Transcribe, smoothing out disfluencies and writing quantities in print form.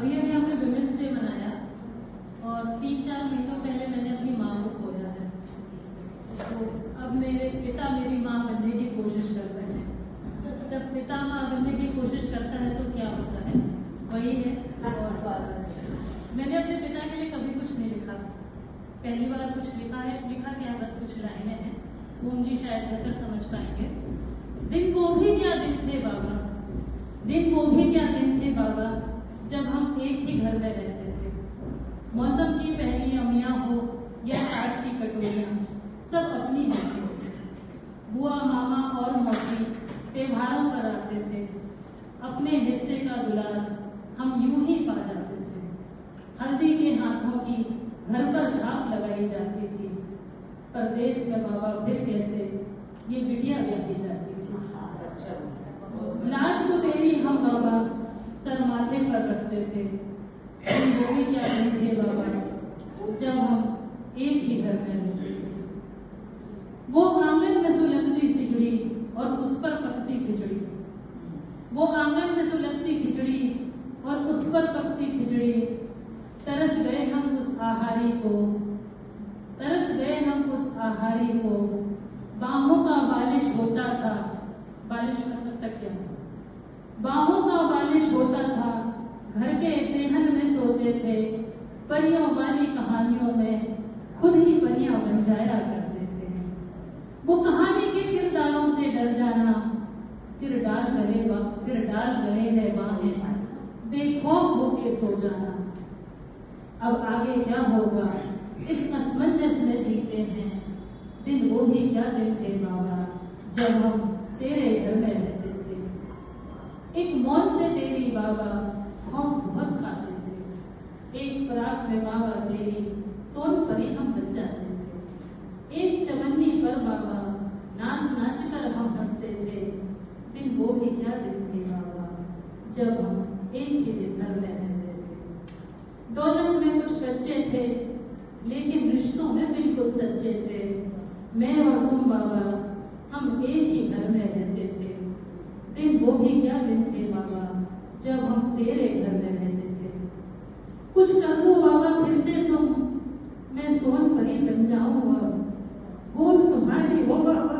अभी अभी हमने विमेंस डे मनाया और 3-4 महीनों पहले मैंने अपनी माँ को खोया है। तो अब मेरे पिता मेरी माँ बनने की कोशिश कर रहे हैं। जब पिता माँ बनने की कोशिश करता है तो क्या होता है, वही है। और मैंने अपने पिता के लिए कभी कुछ नहीं लिखा, पहली बार कुछ लिखा क्या, बस कुछ लाइनें हैं, ओम जी शायद बेहतर समझ पाएंगे। दिन वो भी क्या दिन थे बाबा, दिन वो भी क्या दिन थे बाबा, जब हम एक ही घर में रहते थे। मौसम की पहली अमियां हो या काट की कटोरियां, सब अपनी होती थी। बुआ मामा और मौसी त्योहारों पर आते थे, अपने हिस्से का दुलार हम यूं ही पा जाते थे। हल्दी के हाथों की घर पर झाप लगाई जाती थी। परदेश में बाबा फिर कैसे ये बिटिया ब्याही जाती थी। लाज को तेरी हम बाबा सर माथे पर रखते थे। वो भी क्या दिन थे बाबा, जब हम एक ही घर में रहते थे। वो आंगन में सुलगती सिगड़ी और उस पर पकती खिचड़ी, वो आंगन में सुलगती खिचड़ी और उस पर पकती खिचड़ी। तरस गए हम उस आहारी को, तरस गए हम उस आहारी को। बाहों का बालिश होता था, बालिश तक क्या, बाहों का बालिश होता था। घर के सेहन में सोते थे, परियों वाली कहानियों में खुद ही परियां बन जाया करते थे। वो कहानी के किरदारों से डर जाना, फिर डाल गए है बाहें, बेखौफ होके सो जाना। अब आगे क्या होगा इस असमंजस में जीते हैं। दिन वो भी क्या दिन थे बाबा, जब हम तेरे घर में रहते थे। एक मौन से तेरी बाबा खौफ बहुत खाते थे। एक फराक में बाबा तेरी सोन परी हम बन जाते थे। एक चवन्नी पर बाबा नाच नाच कर हम हंसते थे। दिन वो भी क्या दिन थे बाबा, जब हम एक ही दिन घर में रहते थे। दौलत में कुछ कच्चे थे, लेकिन रिश्तों में बिल्कुल सच्चे थे। मैं और तुम बाबा हम एक ही घर में रहते थे। दिन वो भी क्या दिन थे बाबा, जब हम तेरे घर में रहते थे। कुछ कर दो बाबा फिर से तुम, मैं सोन परी बन जाऊं अब, गोद तुम्हारी हो बाबा।